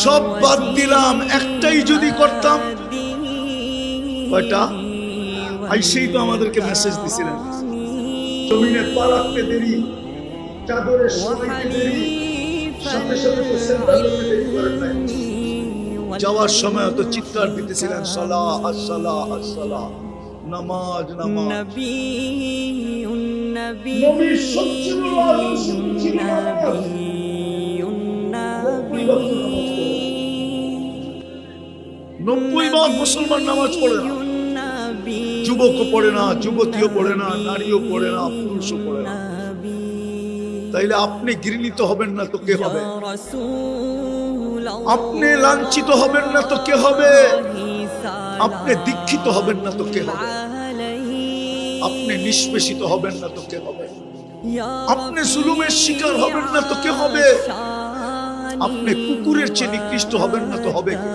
সব বাদ দিলাম, একটাই যদি করতাম। কয়টা? আইসেই তো আমাদেরকে মেসেজ দিছিলেন, জমিনে পা রাখতে দেরি, চাদরে শোয়াইতে দেরি, সাথে সাথে তো সেজদা করতে দেরি করেন নাই। যাওয়ার সময় তো চিৎকার দিতেছিলেন, সালাহ আসসালাহ আসসালাহ, নামাজ নামাজ। নবী সবচেয়ে ছিল নামাজ। 90% মুসলমান নামাজ পড়ে না, যুবকও পড়ে না, যুবতীও পড়ে না, নারীও পড়ে না, পুরুষও পড়ে না। তাইলে আপনি ঘৃণিত হবেন না তো কে হবে? আপনি লাঞ্ছিত হবেন না তো কে হবে? আপনি দীক্ষিত হবেন না তো কে হবে? আপনি নিষ্পেষিত হবেন না তো কে হবে? আপনি জুলুমের শিকার হবেন না তো কে হবে? আপনি কুকুরের চেয়ে নিকৃষ্ট হবেন না তো হবে কে?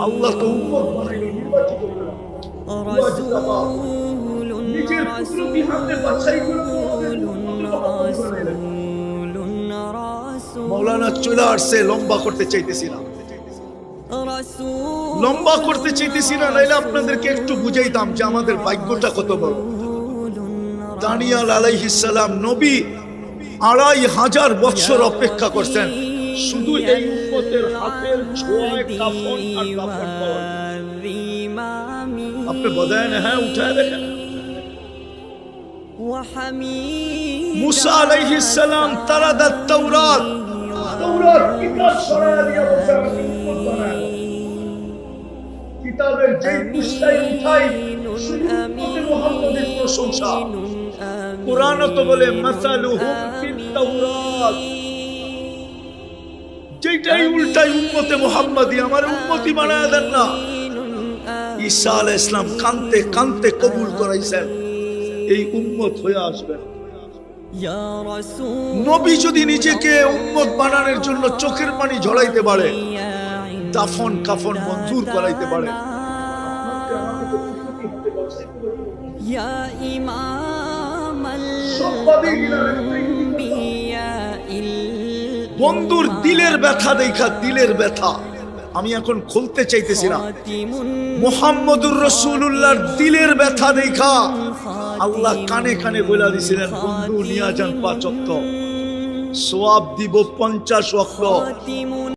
আল্লাহ তো উম্মত বানাইলো, নির্বাচিত করলেন। নিজের কুদরতি হাতে বাছাই করে মৌলানা চলে আসছে। লম্বা করতে চাইতেছি না, লম্বা করতে চাইতেছি না, নাইলে আপনাদেরকে একটু বুঝাইতাম যে আমাদের ভাগ্যটা কত বড়। দানিয়াল আলাইহিস সালাম নবী 2500 বছর অপেক্ষা করছেন শুধু এই উম্মতের হাতের ছোঁয়ায় কাফন আর কাফন পাওয়ার। আপনি বদায় না, হ্যাঁ উঠায় দেখেন। মুসা আলাইহিস সালাম তারাদাত তাওরাত, তাওরাত কিতাব সরায়া দিয়া বসে উম্মত বানায়। কিতাবের যেই পৃষ্ঠায় উঠাই শুধু উম্মতে মুহাম্মাদের প্রশংসা। কুরআন তো বলে মাসালুহুম ফিত তাওরাত, যেটাই উল্টাই উম্মতে মুহাম্মাদি, আমার উম্মতি বানায়া দেন না। ঈসা আলাইহিস সালাম কানতে কানতে কবুল করাইছেন এই উম্মত হয়ে আসবেন। নবী যদি নিজেকে উম্মত বানানোর জন্য চোখের পানি ঝরাইতে পারে, দাফন কাফন মঞ্জুর করাইতে পারে, বন্ধুর দিলের ব্যথা দেখা, দিলের ব্যথা আমি এখন খুলতে চাইতেছি না। মুহাম্মদুর রাসূলুল্লাহর দিলের ব্যথা দেখা আল্লাহ কানে কানে বলে দিয়েছিলেন, বন্ধু নিয়া যান 5 ওয়াক্ত, সওয়াব দিব 50 ওয়াক্ত।